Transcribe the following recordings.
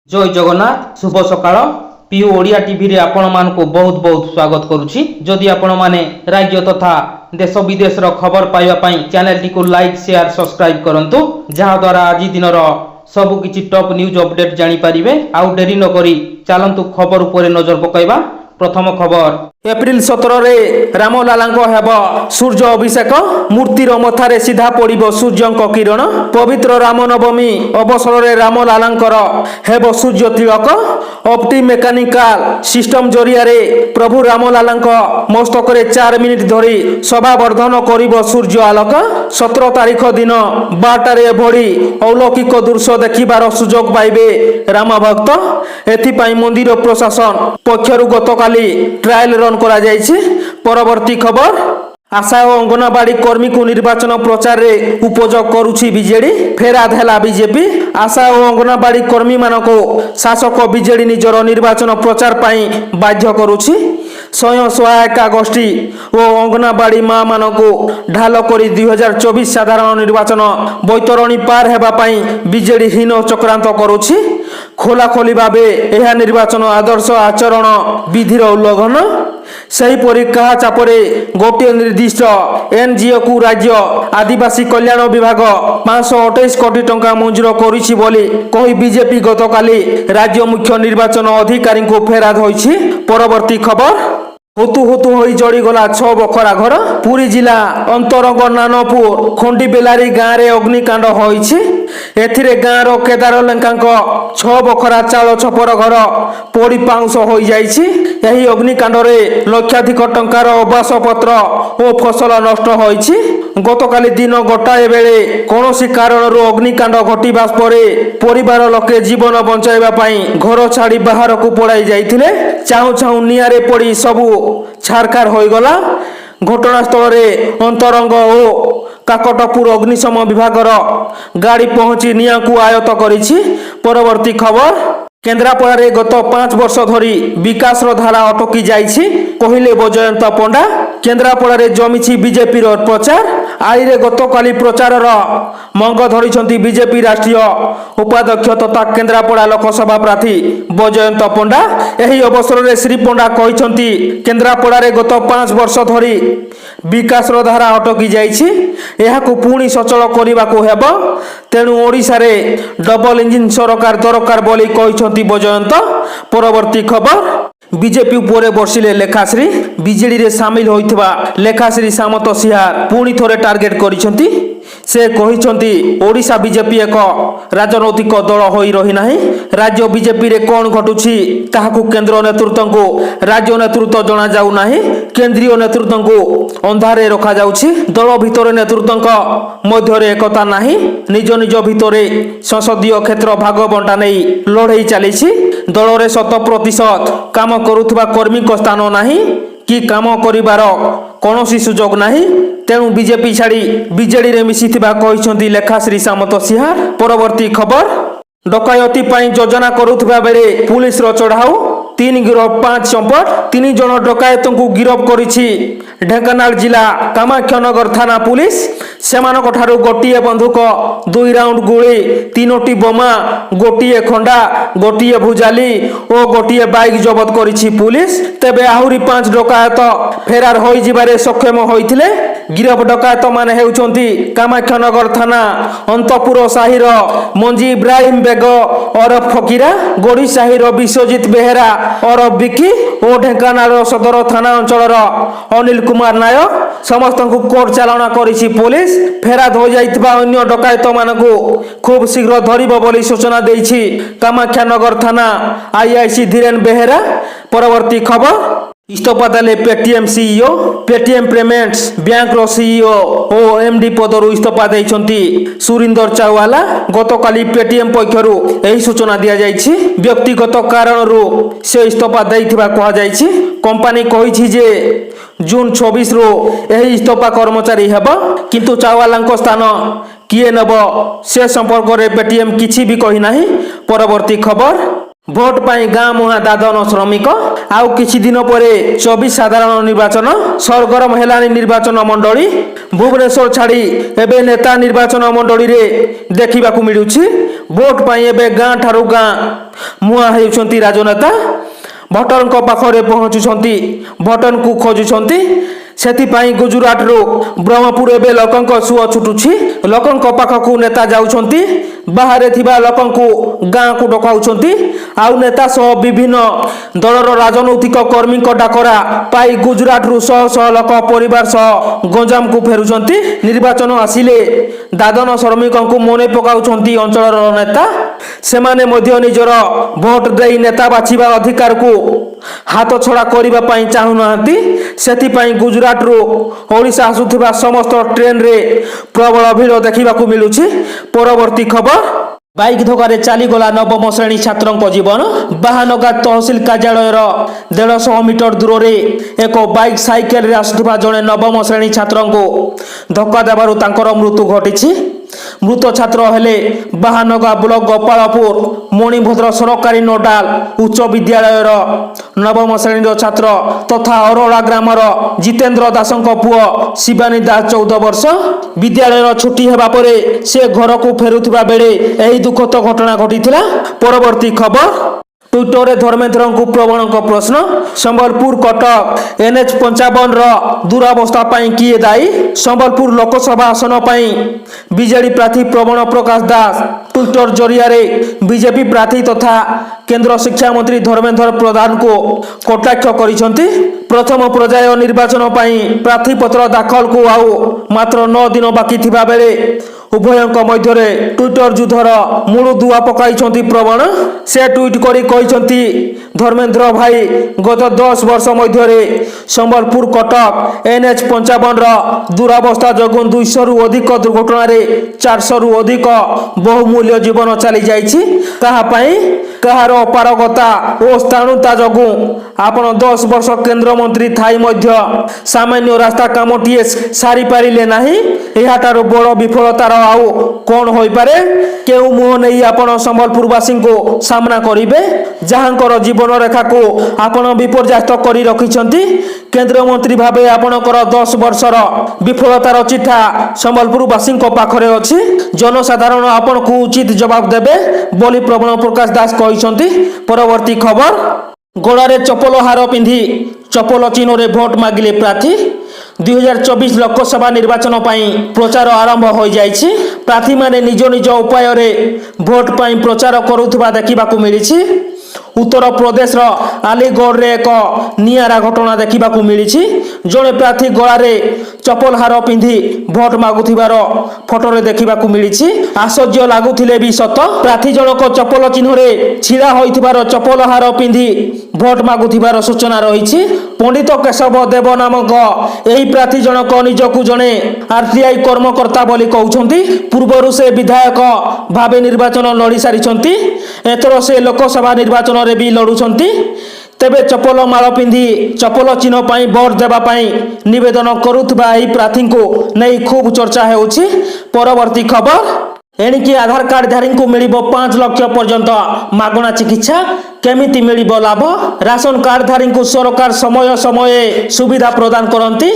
जय जगन्नाथ शुभ सकाळ PU Odia TV रे आपण मानक बहुत बहुत स्वागत करुछि। जदि आपण माने राज्य तथा देश विदेश रो खबर पाइबा पई चैनल टी को लाइक शेयर सब्सक्राइब करंतु जहा द्वारा आज दिन रो सब किछि टॉप न्यूज अपडेट जानि परिबे। आउ डेरी न करी चलंतु खबर ऊपर नजर पकाइबा। प्रथम खबर एप्रिल 17 रे रामलालांको हेब सूर्य अभिषेक मूर्तिर मथारे सीधा पड़िबो सूर्यंक किरण। पवित्र रामनवमी अवसर रे रामलालांकर हेब सूर्य तिलक ऑप्टी मेकानिकल सिस्टम जरिया रे प्रभु रामलालांको मस्तक रे 4 मिनिट धरी सभा वर्धन करिबो सूर्य आलोक। 17 तारिख दिन 12 रे भड़ी अलौकिक दृश्य देखिबार सुजोग पाइबे राम भक्त। एथि पई मंदिर प्रशासन पक्षरु गतकाली ट्रायल रन करा जायछि। परवर्ती खबर आशा और अंगनवाड़ी कर्मी को निर्वाचन प्रचार रे उपयोग करुछि बीजेडी फेराद हैला बीजेपी। आशा और अंगनवाड़ी कर्मी मानको शासक बीजेडी निजर निर्वाचन प्रचार पाई बाध्य करुछि। स्वयं सहायता गोष्ठी और अंगनवाड़ी माँ मानको ढाल करी 2024 साधारण निर्वाचन बैतरणी पार हेबा पाई बीजेडी हीन चक्रांत करुछि। खोला खोली भावे यह निर्वाचन आदर्श आचरण विधिर उल्लंघन। सेहीपरि कहा चापरे गोटे निर्दिष्ट एनजीओ को राज्य आदिवासी कल्याण विभाग 528 कोटी टंका मंजूर करिछि बोली कही बीजेपी गतकाली राज्य मुख्य निर्वाचन अधिकारी को फेराद होइछि। परवर्ती खबर हुतु हुतु होई जड़ीगला 6 बखरा घर। पुरी जिला अंतरंग नानपुर खंडी बेलारी गाँव में अग्निकांड होइछि। एथिरे गाँव केदार लेंकांक 6 बखरा चाल छपर घर पोड़ी पाउंस हो जाइछि। एही अग्निकांड रे लक्षाधिक टंकार आवास पत्र और फसल नष्ट होइछि। गतकाली दिन गोटाए बेले कौनसी कारणरू अग्निकांड घटिबा परे परिवार लोके जीवन बंचाइबा पई घर छाड़ी बाहर को पड़ाई जाइथिले। चाहू चाहू नियारे पड़ी सबू छारखार होइगला। घटनास्थल रे अंतरंग ओ काकटपुर अग्निशम विभागर गाड़ी पहुंची निया को आयत्त करिछि। परवर्ती खबर केन्द्रापड़ा गत 5 वर्ष धरी विकास धारा अटकी जाइछि कहिले बजयंत पंडा। केन्द्रापड़ा जमिछि बीजेपी प्रचार। आईरे गतकाली प्रचार मंग धरी बीजेपी राष्ट्रीय उपाध्यक्ष तथा केन्द्रापड़ा लोकसभा प्रार्थी बजयंत पंडा। एही अवसर में श्री पंडा कहते केन्द्रापड़ा गत 5 वर्ष धरी विकास धारा अटकी जाइछि एहाकु पुणी सचल करने को हेब। तेणु ओडिशा रे डबल इंजिन सरकार दरकार बोली कहते बजयंत। परवर्ती खबर बीजेपी उपरे बर्षिले लेखाश्री। बीजेडी रे सामिल होइथिबा लेखाश्री सामंत सिहार पुणी थोरे टार्गेट करिसंती। से कहिसंती ओडिशा बीजेपी एक राजनैतिक दल होई रही नाही। राज्य बीजेपी रे कोन घटुछि ताहाकु केंद्र नेतृत्व को राज्य नेतृत्व जणा जाउ नाही। केंद्रीय नेतृत्व को अंधारे रखा जाउछि। दल भितर नेतृत्व मध्य रे एकता नाही। निज निज भितरे संसदीय क्षेत्र भाग बंटा नहीं लड़ाई चलीछि। दल रे 100% काम करुथबा कर्मी को स्थान नाही कि काम करिवार कौनसी सुजोग नाही। तेणु बीजेपी छाड़ी बीजेडी रे मिसिथिबा कहिसंती लेखाश्री सामंत सिहार। परवर्ती खबर डकायती पाई योजना करुथबा बेले पुलिस रो चढ़ाऊ 3 गिरफ 5 चंपट। 3 जन डकायत को गिरफ करिछि ढेंकानाल जिला कामाख्यानगर थाना पुलिस। सेमानक ठारू गोटिए बंदूक 2 राउंड गुली 3टी बोमा गोटिए खंडा गोटिए भुजाली और गोटिए बाइक जबत करिछि पुलिस। तेबे आहुरी 5 डकायत फेरार होई जिबारे सक्षम होइथिले। गिरफ डकायत माने हेउचंती कामाख्यानगर थाना अंतपुर साहिर मंजी इब्राहिम बेग और फकीरा, गोड़ी साहिर विश्वजित बेहेरा और बिकी और ढेंकानाल सदर थाना अंचल अनिल कुमार नायक समस्त को कोर्ट चालाना करिछि पुलिस। फेराद हो जाइथिबा अन्य डकायत मानकु खूब शीघ्र धरिबो बोली सूचना देइछि कामाख्यानगर थाना आईआईसी धीरेन बेहेरा। परवर्ती खबर इस्तफा देले Paytm CEO. Paytm payments bank रो सीईओ ओ एमडी पदरु इस्तफा देइछंती सुरिंदर चावला। गतकाली पेटीएम पक्षरु एही सूचना दिया जाइछि। व्यक्तिगत कारणरू से इस्तफा दैथिबा कहा जाइछि। कंपनी कहिछि जे जून 26 रो एही इस्तफा कर्मचारी हेब किंतु चावलांको स्थान किए नेब से संपर्क रे पेटीएम किछि भी कहि नाही। परवर्ती खबर ভোট পাই গাঁ মুহাଁ দাদন শ্রমিক আউ কিছু দিন পরে 24 সাধারণ নির্বাচন সরগরম হেলানি নির্বাচন মণ্ডলী ভুবনেশ্বর ছাড়ি এবে নেতা নির্বাচন মণ্ডলী রে দেখিবাকু মিলুছি ভোট পাই এবে গাঁ ঠারু গাঁ মুহাঁ হেউছন্তি রাজনেতা ভোଟরଙ୍କ ପାଖରେ ପହଞ୍ଚୁଛନ୍ତି ଭୋଟରଙ୍କୁ ଖୋଜୁଛନ୍ତି ସେଥିପାଇଁ ଗୁଜରାଟରୁ ବ୍ରହ୍ମପୁର ଏବେ ଲୋକଙ୍କ ସୁଅ ଛୁଟୁଛି ଲୋକଙ୍କ ପାଖକୁ ନେତା ଯାଉଛନ୍ତି ବାହାରେ ଥିବା ଲୋକଙ୍କୁ ଗାଁକୁ ଡକାଉଛନ୍ତି ଆଉ ନେତା ସହ ବିଭିନ୍ନ ଦଳର ରାଜନୈତିକ କର୍ମୀଙ୍କ ଡାକରା ପାଇ ଗୁଜରାଟରୁ ଶହ ଶହ ଲୋକ ପରିବାର ସହ ଗଞ୍ଜାମକୁ ଫେରୁଛନ୍ତି ନିର୍ବାଚନ ଆସିଲେ ଦାଦନ ଶ୍ରମିକଙ୍କୁ ମନେ ପକାଉଛନ୍ତି ଅଞ୍ଚଳର ନେତା ସେମାନେ ମଧ୍ୟ ନିଜର ଭୋଟ ଦେଇ ନେତା ବାଛିବା ଅଧିକାରକୁ ହାତଛଡ଼ା କରିବା ପାଇଁ ଚାହୁଁନାହାନ୍ତି ସେଥିପାଇଁ ଗୁଜରାଟରୁ ଓଡ଼ିଶା ଆସୁଥିବା ସମସ୍ତ ଟ୍ରେନରେ ପ୍ରବଳ ଭିଡ଼ ଦେଖିବାକୁ ମିଳୁଛି ପରବର୍ତ୍ତୀ ଖବର ବାଇକ୍ ଧକ୍କାରେ ଚାଲିଗଲା ନବମ ଶ୍ରେଣୀ ଛାତ୍ରଙ୍କ ଜୀବନ ବାହାନଗା ତହସିଲ କାର୍ଯ୍ୟାଳୟର 150 ମିଟର ଦୂରରେ ଏକ ବାଇକ୍ ସାଇକେଲରେ ଆସୁଥିବା ଜଣେ ନବମ ଶ୍ରେଣୀ ଛାତ୍ରଙ୍କୁ ଧକ୍କା ଦେବାରୁ ତାଙ୍କର ମୃତ୍ୟୁ ଘଟିଛି ମୃତ ଛାତ୍ର ହେଲେ ବାହାନଗା ବ୍ଲକ ଗୋପାଳପୁର ମଣିଭଦ୍ର ସରକାରୀ ନୋଡାଲ ଉଚ୍ଚ ବିଦ୍ୟାଳୟର ନବମ ଶ୍ରେଣୀର ଛାତ୍ର ତଥା ଅରୋଳା ଗ୍ରାମର ଜିତେନ୍ଦ୍ର ଦାସଙ୍କ ପୁଅ ଶିବାନୀ ଦାସ 14 ବର୍ଷ ବିଦ୍ୟାଳୟର ଛୁଟି ହେବା ପରେ ସେ ଘରକୁ ଫେରୁଥିବା ବେଳେ ଏହି ଦୁଃଖଦ ଘଟଣା ଘଟିଥିଲା ପରବର୍ତ୍ତୀ ଖବର ट्विटर धर्मेन्द्र प्रवण प्रश्न संबलपुर कटक NH 55 दुरावस्था किए दायी संबलपुर लोकसभा आसन बीजेडी प्रार्थी प्रवण प्रकाश दास ट्विटर जरिया बीजेपी प्रार्थी तथा केंद्र शिक्षा मंत्री धर्मेन्द्र प्रधान को कटाक्ष करिसेंती प्रथम पर्याय निर्वाचन प्रार्थी पत्र दाखल को आउ मात्र 9 दिन बाकी थिबा बेले उभयଙ୍କ ମଧ୍ୟରେ ट्विटर युद्धर मूल दुआ पकाइछंती प्रवण से ट्वीट करी कहिसंती धर्मेन्द्र भाई गत 10 वर्ष मध्यरे संबलपुर कटक NH 55 दुरावस्था जगु 200 रु अधिक दुर्घटना रे 400 रु अधिक बहुमूल्य जीवन चली जाइछि कहा पई कहार अपारगता ओ स्थाणुता जगु आपण 10 वर्ष केंद्र मंत्री थाई मध्य सामान्य रास्ता कामटीए सारी पारिले नाही एहाटारो बड़ विफलतार आउ कौन होई पारे केउ मुह नहीं आपण संबलपुरवासी को सामना करिवे जहांकर जीवन रेखा को आपण विपर्यास्त करी रखिछंती केंद्र मंत्री भाबे आपणकर 10 वर्षर विफलतार चिठा संबलपुरवासी को पाखरे अछि जनसाधारण आपण को उचित जवाब देबे बोली प्रवण प्रकाश दास कहिसंती परवर्ती खबर गोड़ारे चपल हार पिंधि चपल चिन्ह रे भोट मागिले प्रार्थी 2024 लोकसभा निर्वाचन प्रचार आरंभ हो जाइछि प्रार्थी माने निज निज उपाय रे भोट पाई प्रचार करुथबा देखिबाकू मिलिछि उत्तर प्रदेश आलीगढ़ रे एक नियारा घटना देखिबाकू मिलिछि जणे प्रार्थी गळारे चपल हार पिंधि भोट मागुथिबार फोटो रे देखिबाकू मिलिछि आश्चर्य लागुथिले भी सत प्रार्थी जनक चपल चिन्ह रे छिड़ा होइथिबार चपल हार पिंधि भोट मागुथिबार सूचना रहिछि पंडित केशव देव नामक एही प्रार्थी जनक निजकू जणे आरटीआई कर्मकर्ता बोली कहउछंती पूर्वरु से विधायक भाबे निर्वाचन लड़ी सारिछंती एथरो से लोकसभा निर्वाचन रे भी लड़ुछंती तेबे चपल माल पिंधि चपल चिन्ह पाई भोट देबा पाई निवेदन करुथबा एही प्रार्थी को नहीं खूब चर्चा हेउछि परवर्ती खबर एणिकी आधार कार्ड धारी को मिलिबो 5 लाख पर्यंत मागणा चिकित्सा केमिति मिलिबो लाभ राशन कार्ड धारी को सरकार समय समय सुविधा प्रदान करती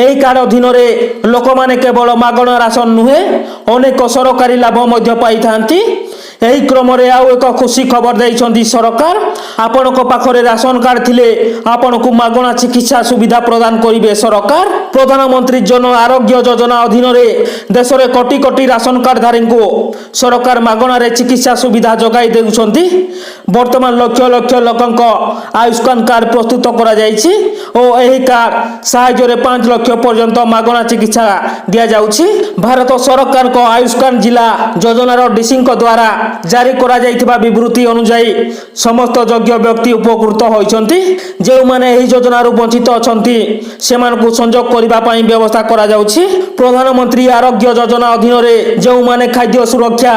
एही कार्ड अधीन रे लोक माने केवल मागणा राशन नुहे अनेक सरकारी लाभ मध्य पाई थांती एही क्रम रे आउ एक खुशी खबर दैछंती सरकार आपनक पाखरे राशन कार्ड थिले आपनकु मागणा चिकित्सा सुविधा प्रदान करिवे सरकार प्रधानमंत्री जन आरोग्य योजना अधीन रे देश रे कोटी कोटी राशन कार्ड धारी को सरकार मागणा रे चिकित्सा सुविधा जगाई देउछंती वर्तमान लक्ष लक्ष लोकंक आयुष्मान कार्ड प्रस्तुत करा जायछि ओ एही कार्ड सहायता रे 5 लाख पर्यंत मागणा चिकित्सा दिया जाउछि भारत सरकार को आयुष्मान जिला योजना रो डीसी द्वारा जारी करा जायथिबा विवृत्ति अनुसार समस्त योग्य व्यक्ति उपकृत होइछंती जे माने एही योजना रो वंचित अछंती सेमान को संयोग करिबा पई व्यवस्था करा जाउछि प्रधानमंत्री आरोग्य योजना अधीन रे जे माने खाद्य सुरक्षा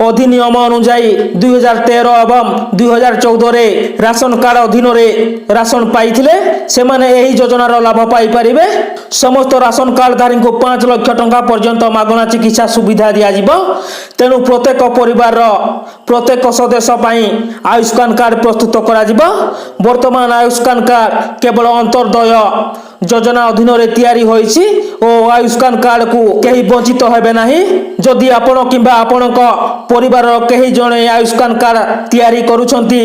अधिनियम अनुसार 2013 एवं 2014 रे राशन कार्ड अधीन रे राशन पाइथिले सेमाने एही योजना रो लाभ पाई परिबे समस्त राशन कार्डधारी को 5 लाख टंका पर्यंत मागଣା चिकित्सा सुविधा दिज्व तेणु प्रत्येक परिवार प्रत्येक सदस्य पाई आयुष्मान कार्ड प्रस्तुत करा वर्तमान आयुष्मान कार्ड केवल अंतर्दय योजना अधीन तैयारी होईछि और आयुष्मान कार्ड को कहीं वंचित हेबे नाही। जदि आपण किंबा आपणक परिवार कहीं जणे आयुष्मान कार्ड तैयारी करूछंती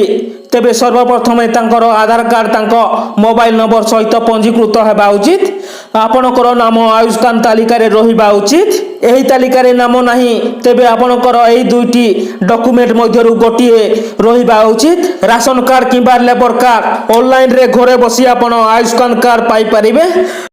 तेबे सर्वप्रथमे तांकर आधार कार्ड तांको मोबाइल नंबर सहित पंजीकृत हेबा उचित। आपणकर नाम आयुष्मान तालिकार रहिबा उचित। एही तालिकार नाम नाही तेबे आपणकर एही दुईटी डॉक्यूमेंट मध्यरु गोटिए रहिबा उचित। राशन कार्ड किंबा लेबर कार्ड ऑनलाइन रे घरे बसी आपण आयुष्मान कार्ड पाई परिबे।